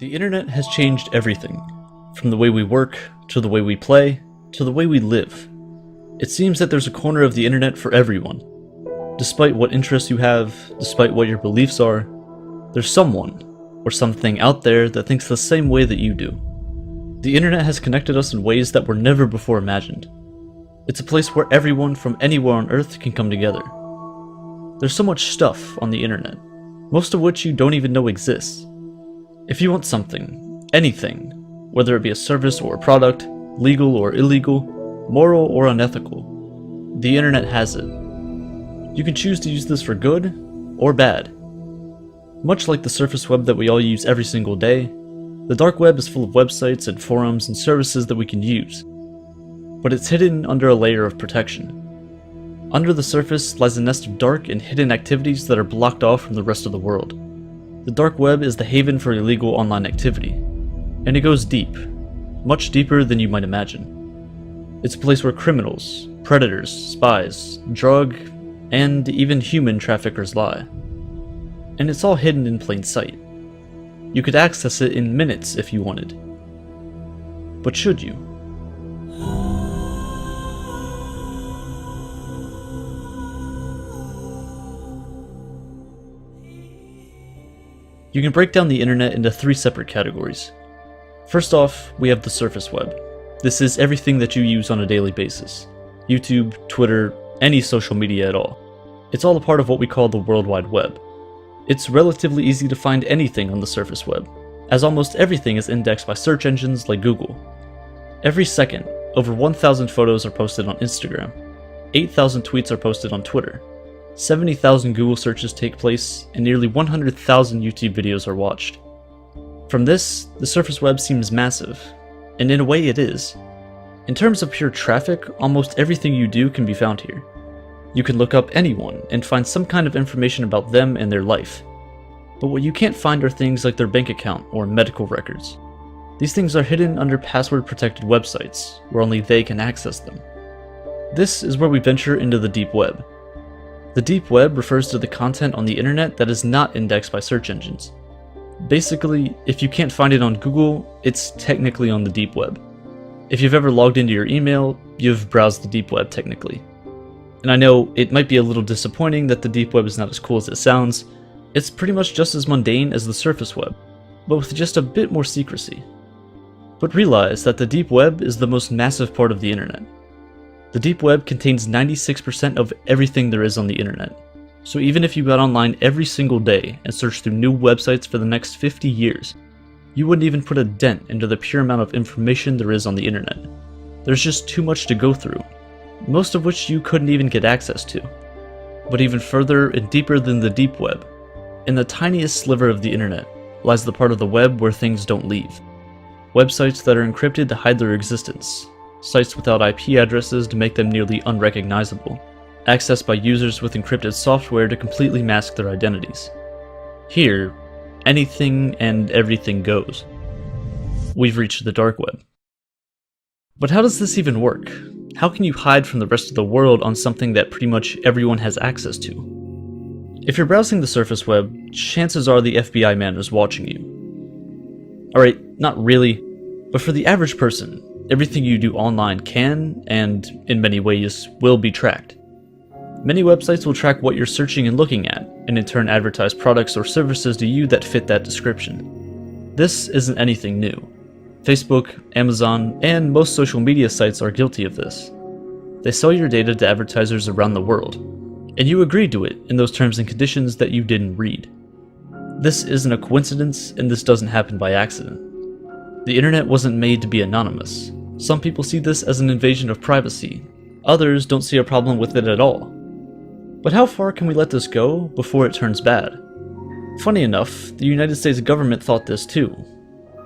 The internet has changed everything, from the way we work, to the way we play, to the way we live. It seems that there's a corner of the internet for everyone. Despite what interests you have, despite what your beliefs are, there's someone, or something out there that thinks the same way that you do. The internet has connected us in ways that were never before imagined. It's a place where everyone from anywhere on Earth can come together. There's so much stuff on the internet, most of which you don't even know exists. If you want something, anything, whether it be a service or a product, legal or illegal, moral or unethical, the internet has it. You can choose to use this for good or bad. Much like the surface web that we all use every single day, the dark web is full of websites and forums and services that we can use. But it's hidden under a layer of protection. Under the surface lies a nest of dark and hidden activities that are blocked off from the rest of the world. The dark web is the haven for illegal online activity, and it goes deep, much deeper than you might imagine. It's a place where criminals, predators, spies, drug, and even human traffickers lie. And it's all hidden in plain sight. You could access it in minutes if you wanted. But should you? You can break down the internet into three separate categories. First off, we have the surface web. This is everything that you use on a daily basis. YouTube, Twitter, any social media at all. It's all a part of what we call the World Wide Web. It's relatively easy to find anything on the surface web, as almost everything is indexed by search engines like Google. Every second, over 1,000 photos are posted on Instagram, 8,000 tweets are posted on Twitter, 70,000 Google searches take place, and nearly 100,000 YouTube videos are watched. From this, the surface web seems massive, and in a way it is. In terms of pure traffic, almost everything you do can be found here. You can look up anyone and find some kind of information about them and their life. But what you can't find are things like their bank account or medical records. These things are hidden under password-protected websites, where only they can access them. This is where we venture into the deep web. The deep web refers to the content on the internet that is not indexed by search engines. Basically, if you can't find it on Google, it's technically on the deep web. If you've ever logged into your email, you've browsed the deep web technically. And I know it might be a little disappointing that the deep web is not as cool as it sounds. It's pretty much just as mundane as the surface web, but with just a bit more secrecy. But realize that the deep web is the most massive part of the internet. The deep web contains 96% of everything there is on the internet. So even if you got online every single day and searched through new websites for the next 50 years, you wouldn't even put a dent into the pure amount of information there is on the internet. There's just too much to go through, most of which you couldn't even get access to. But even further and deeper than the deep web, in the tiniest sliver of the internet, lies the part of the web where things don't leave. Websites that are encrypted to hide their existence, sites without IP addresses to make them nearly unrecognizable, accessed by users with encrypted software to completely mask their identities. Here, anything and everything goes. We've reached the dark web. But how does this even work? How can you hide from the rest of the world on something that pretty much everyone has access to? If you're browsing the surface web, chances are the FBI man is watching you. Alright, not really, but for the average person, everything you do online can, and in many ways, will be tracked. Many websites will track what you're searching and looking at, and in turn advertise products or services to you that fit that description. This isn't anything new. Facebook, Amazon, and most social media sites are guilty of this. They sell your data to advertisers around the world, and you agree to it in those terms and conditions that you didn't read. This isn't a coincidence, and this doesn't happen by accident. The internet wasn't made to be anonymous. Some people see this as an invasion of privacy. Others don't see a problem with it at all. But how far can we let this go before it turns bad? Funny enough, the United States government thought this too,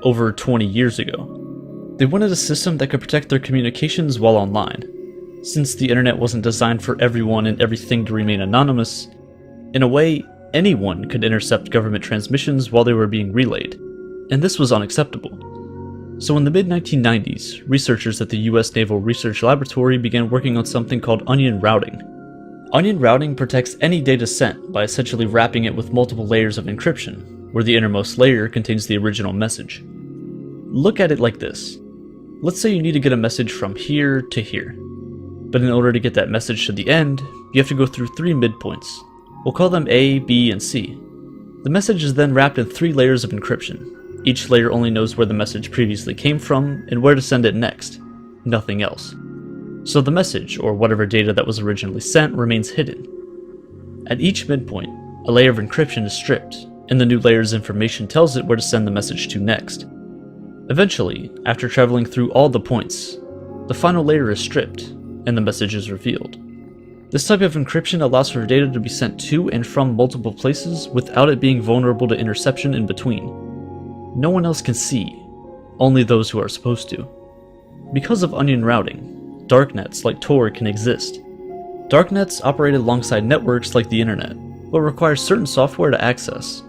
over 20 years ago. They wanted a system that could protect their communications while online. Since the internet wasn't designed for everyone and everything to remain anonymous, in a way, anyone could intercept government transmissions while they were being relayed, and this was unacceptable. So in the mid-1990s, researchers at the US Naval Research Laboratory began working on something called onion routing. Onion routing protects any data sent by essentially wrapping it with multiple layers of encryption, where the innermost layer contains the original message. Look at it like this. Let's say you need to get a message from here to here. But in order to get that message to the end, you have to go through 3 midpoints. We'll call them A, B, and C. The message is then wrapped in 3 layers of encryption. Each layer only knows where the message previously came from and where to send it next. Nothing else. So the message, or whatever data that was originally sent, remains hidden. At each midpoint, a layer of encryption is stripped, and the new layer's information tells it where to send the message to next. Eventually, after traveling through all the points, the final layer is stripped, and the message is revealed. This type of encryption allows for data to be sent to and from multiple places without it being vulnerable to interception in between. No one else can see, only those who are supposed to. Because of onion routing, darknets like Tor can exist. Darknets operate alongside networks like the internet, but require certain software to access.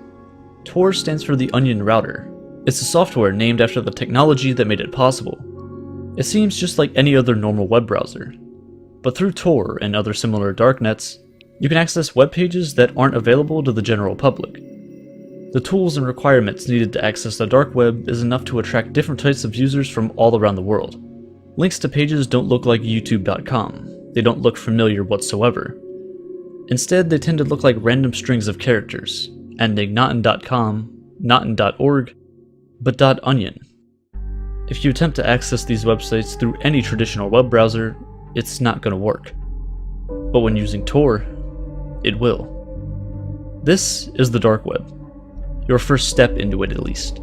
Tor stands for the Onion Router. It's a software named after the technology that made it possible. It seems just like any other normal web browser. But through Tor and other similar darknets, you can access web pages that aren't available to the general public. The tools and requirements needed to access the dark web is enough to attract different types of users from all around the world. Links to pages don't look like youtube.com. They don't look familiar whatsoever. Instead, they tend to look like random strings of characters, ending not in .com, not in .org, but .onion. If you attempt to access these websites through any traditional web browser, it's not going to work. But when using Tor, it will. This is the dark web. Your first step into it, at least.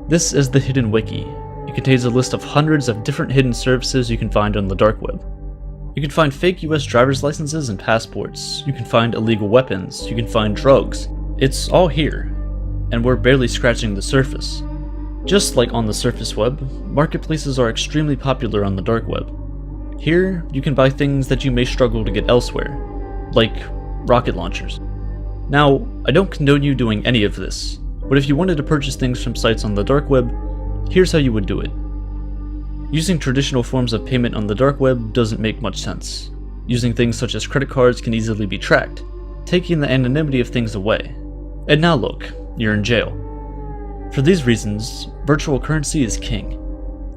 This is the Hidden Wiki. It contains a list of hundreds of different hidden services you can find on the dark web. You can find fake US driver's licenses and passports. You can find illegal weapons. You can find drugs. It's all here, and we're barely scratching the surface. Just like on the surface web, marketplaces are extremely popular on the dark web. Here, you can buy things that you may struggle to get elsewhere, like rocket launchers. Now, I don't condone you doing any of this, but if you wanted to purchase things from sites on the dark web, here's how you would do it. Using traditional forms of payment on the dark web doesn't make much sense. Using things such as credit cards can easily be tracked, taking the anonymity of things away. And now look, you're in jail. For these reasons, virtual currency is king.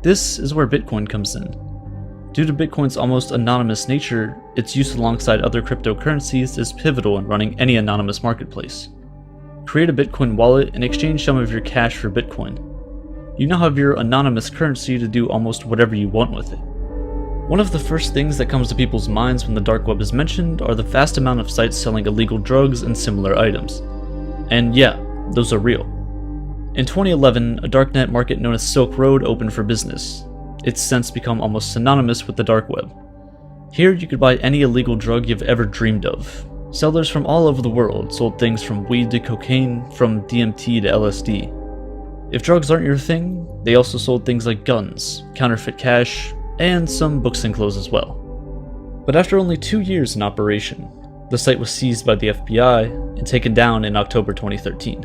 This is where Bitcoin comes in. Due to Bitcoin's almost anonymous nature, its use alongside other cryptocurrencies is pivotal in running any anonymous marketplace. Create a Bitcoin wallet and exchange some of your cash for Bitcoin. You now have your anonymous currency to do almost whatever you want with it. One of the first things that comes to people's minds when the dark web is mentioned are the vast amount of sites selling illegal drugs and similar items. And yeah, those are real. In 2011, a darknet market known as Silk Road opened for business. It's since become almost synonymous with the dark web. Here you could buy any illegal drug you've ever dreamed of. Sellers from all over the world sold things from weed to cocaine, from DMT to LSD. If drugs aren't your thing, they also sold things like guns, counterfeit cash, and some books and clothes as well. But after only 2 years in operation, the site was seized by the FBI and taken down in October 2013.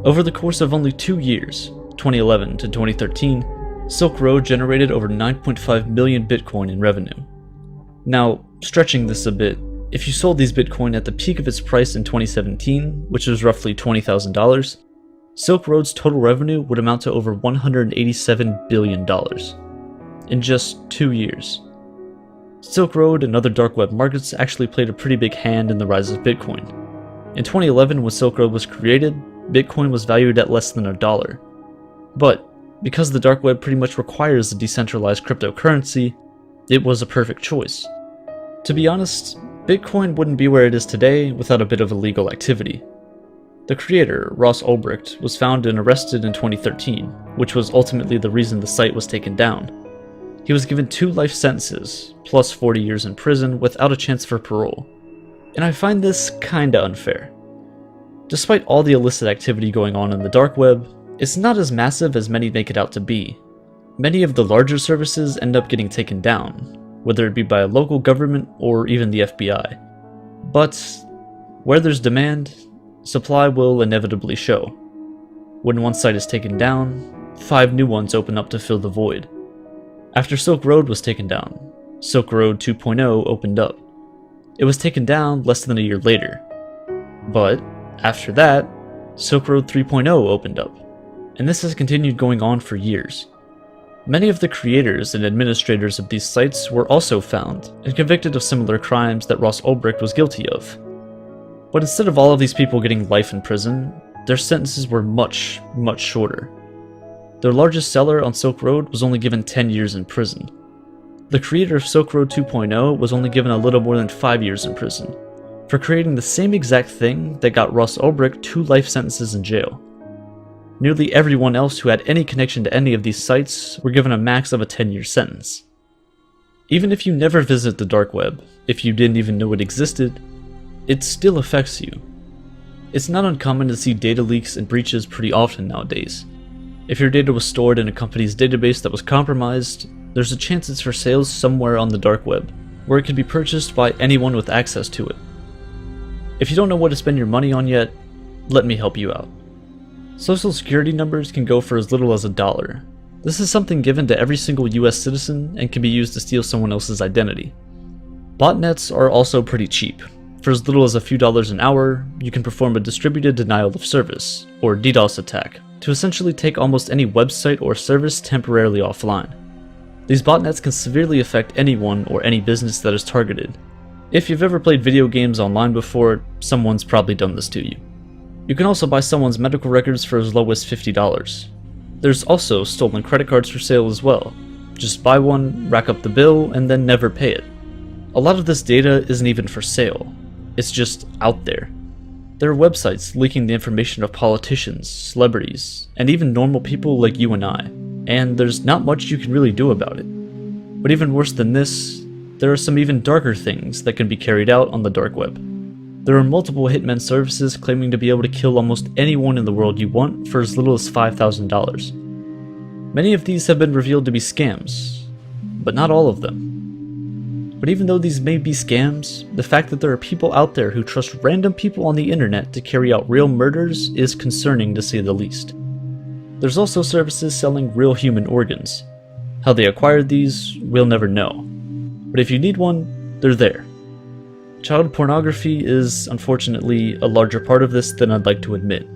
Over the course of only 2 years, 2011 to 2013, Silk Road generated over 9.5 million Bitcoin in revenue. Now, stretching this a bit, if you sold these Bitcoin at the peak of its price in 2017, which was roughly $20,000, Silk Road's total revenue would amount to over $187 billion in just 2 years. Silk Road and other dark web markets actually played a pretty big hand in the rise of Bitcoin. In 2011, when Silk Road was created, Bitcoin was valued at less than $1. But because the dark web pretty much requires a decentralized cryptocurrency, it was a perfect choice. To be honest, Bitcoin wouldn't be where it is today without a bit of illegal activity. The creator, Ross Ulbricht, was found and arrested in 2013, which was ultimately the reason the site was taken down. He was given 2 life sentences, plus 40 years in prison without a chance for parole. And I find this kinda unfair. Despite all the illicit activity going on in the dark web, it's not as massive as many make it out to be. Many of the larger services end up getting taken down, whether it be by a local government or even the FBI. But where there's demand, supply will inevitably show. When one site is taken down, 5 new ones open up to fill the void. After Silk Road was taken down, Silk Road 2.0 opened up. It was taken down less than a year later. But after that, Silk Road 3.0 opened up, and this has continued going on for years. Many of the creators and administrators of these sites were also found and convicted of similar crimes that Ross Ulbricht was guilty of. But instead of all of these people getting life in prison, their sentences were much, much shorter. Their largest seller on Silk Road was only given 10 years in prison. The creator of Silk Road 2.0 was only given a little more than 5 years in prison, for creating the same exact thing that got Ross Ulbricht 2 life sentences in jail. Nearly everyone else who had any connection to any of these sites were given a max of a 10-year sentence. Even if you never visit the dark web, if you didn't even know it existed, it still affects you. It's not uncommon to see data leaks and breaches pretty often nowadays. If your data was stored in a company's database that was compromised, there's a chance it's for sale somewhere on the dark web, where it can be purchased by anyone with access to it. If you don't know what to spend your money on yet, let me help you out. Social security numbers can go for as little as $1. This is something given to every single US citizen and can be used to steal someone else's identity. Botnets are also pretty cheap. For as little as a few dollars an hour, you can perform a distributed denial of service, or DDoS attack, to essentially take almost any website or service temporarily offline. These botnets can severely affect anyone or any business that is targeted. If you've ever played video games online before, someone's probably done this to you. You can also buy someone's medical records for as low as $50. There's also stolen credit cards for sale as well. Just buy one, rack up the bill, and then never pay it. A lot of this data isn't even for sale. It's just out there. There are websites leaking the information of politicians, celebrities, and even normal people like you and I, and there's not much you can really do about it. But even worse than this, there are some even darker things that can be carried out on the dark web. There are multiple hitman services claiming to be able to kill almost anyone in the world you want for as little as $5,000. Many of these have been revealed to be scams, but not all of them. But even though these may be scams, the fact that there are people out there who trust random people on the internet to carry out real murders is concerning to say the least. There's also services selling real human organs. How they acquired these, we'll never know. But if you need one, they're there. Child pornography is, unfortunately, a larger part of this than I'd like to admit.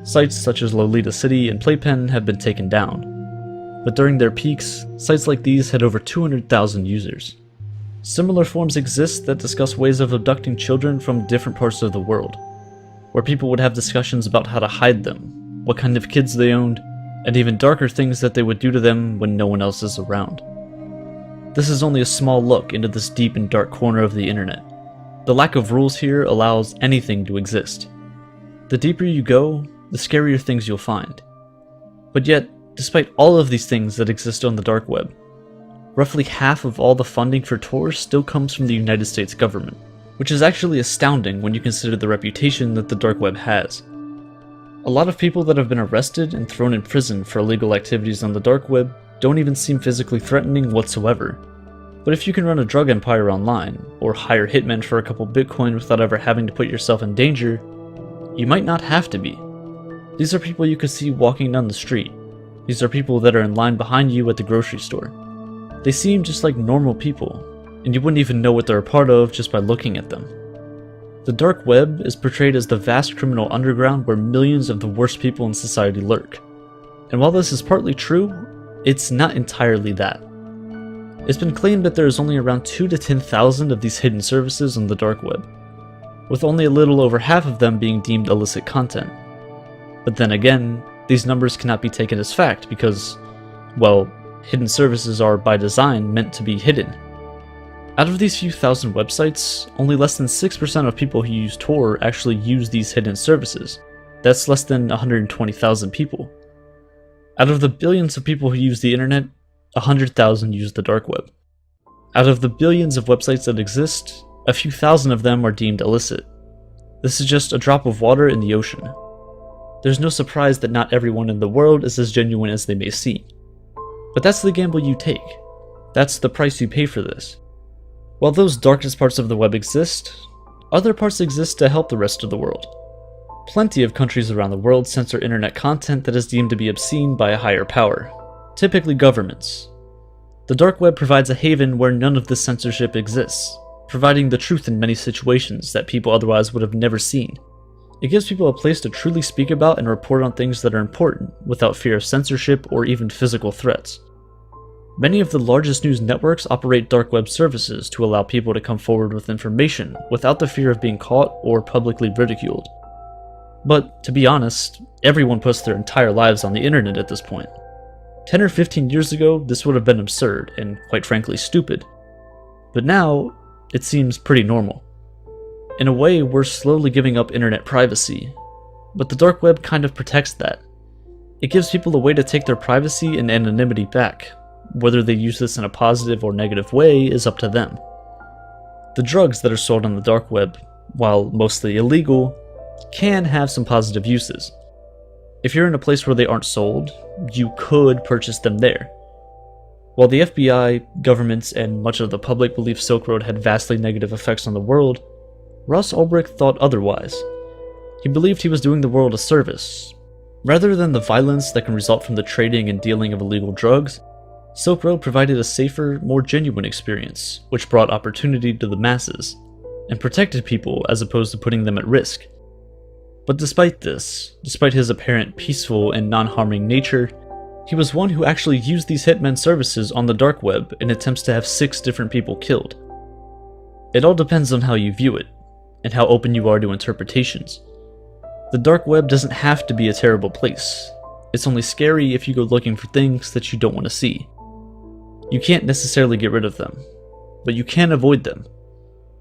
Sites such as Lolita City and Playpen have been taken down. But during their peaks, sites like these had over 200,000 users. Similar forums exist that discuss ways of abducting children from different parts of the world, where people would have discussions about how to hide them, what kind of kids they owned, and even darker things that they would do to them when no one else is around. This is only a small look into this deep and dark corner of the internet. The lack of rules here allows anything to exist. The deeper you go, the scarier things you'll find. But yet, despite all of these things that exist on the dark web, roughly half of all the funding for Tor still comes from the United States government, which is actually astounding when you consider the reputation that the dark web has. A lot of people that have been arrested and thrown in prison for illegal activities on the dark web don't even seem physically threatening whatsoever. But if you can run a drug empire online, or hire hitmen for a couple Bitcoin without ever having to put yourself in danger, you might not have to be. These are people you could see walking down the street. These are people that are in line behind you at the grocery store. They seem just like normal people, and you wouldn't even know what they're a part of just by looking at them. The dark web is portrayed as the vast criminal underground where millions of the worst people in society lurk. And while this is partly true, it's not entirely that. It's been claimed that there is only around 2 to 10,000 of these hidden services on the dark web, with only a little over half of them being deemed illicit content. But then again, these numbers cannot be taken as fact because, well, hidden services are by design meant to be hidden. Out of these few thousand websites, only less than 6% of people who use Tor actually use these hidden services. That's less than 120,000 people. Out of the billions of people who use the internet, 100,000 use the dark web. Out of the billions of websites that exist, a few thousand of them are deemed illicit. This is just a drop of water in the ocean. There's no surprise that not everyone in the world is as genuine as they may seem. But that's the gamble you take. That's the price you pay for this. While those darkest parts of the web exist, other parts exist to help the rest of the world. Plenty of countries around the world censor internet content that is deemed to be obscene by a higher power, typically governments. The dark web provides a haven where none of this censorship exists, providing the truth in many situations that people otherwise would have never seen. It gives people a place to truly speak about and report on things that are important, without fear of censorship or even physical threats. Many of the largest news networks operate dark web services to allow people to come forward with information without the fear of being caught or publicly ridiculed. But, to be honest, everyone puts their entire lives on the internet at this point. 10 or 15 years ago, this would have been absurd and, quite frankly, stupid. But now, it seems pretty normal. In a way, we're slowly giving up internet privacy, but the dark web kind of protects that. It gives people a way to take their privacy and anonymity back. Whether they use this in a positive or negative way is up to them. The drugs that are sold on the dark web, while mostly illegal, can have some positive uses. If you're in a place where they aren't sold, you could purchase them there. While the FBI, governments, and much of the public believe Silk Road had vastly negative effects on the world, Ross Ulbricht thought otherwise. He believed he was doing the world a service. Rather than the violence that can result from the trading and dealing of illegal drugs, Silk Road provided a safer, more genuine experience, which brought opportunity to the masses, and protected people as opposed to putting them at risk. But despite this, despite his apparent peaceful and non-harming nature, he was one who actually used these hitmen services on the dark web in attempts to have 6 different people killed. It all depends on how you view it, and how open you are to interpretations. The dark web doesn't have to be a terrible place. It's only scary if you go looking for things that you don't want to see. You can't necessarily get rid of them, but you can avoid them.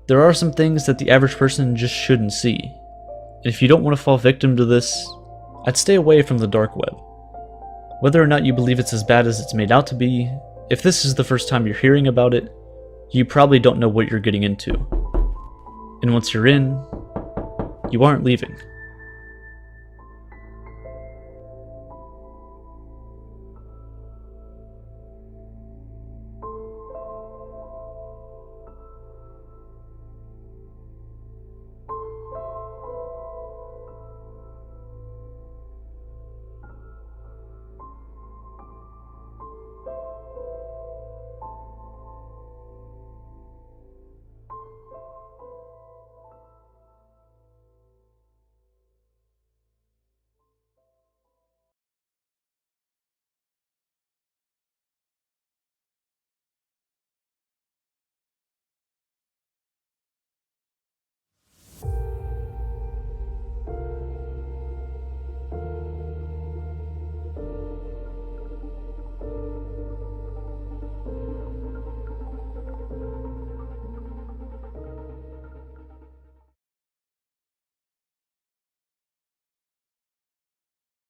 There are some things that the average person just shouldn't see. And if you don't want to fall victim to this, I'd stay away from the dark web. Whether or not you believe it's as bad as it's made out to be, if this is the first time you're hearing about it, you probably don't know what you're getting into. And once you're in, you aren't leaving.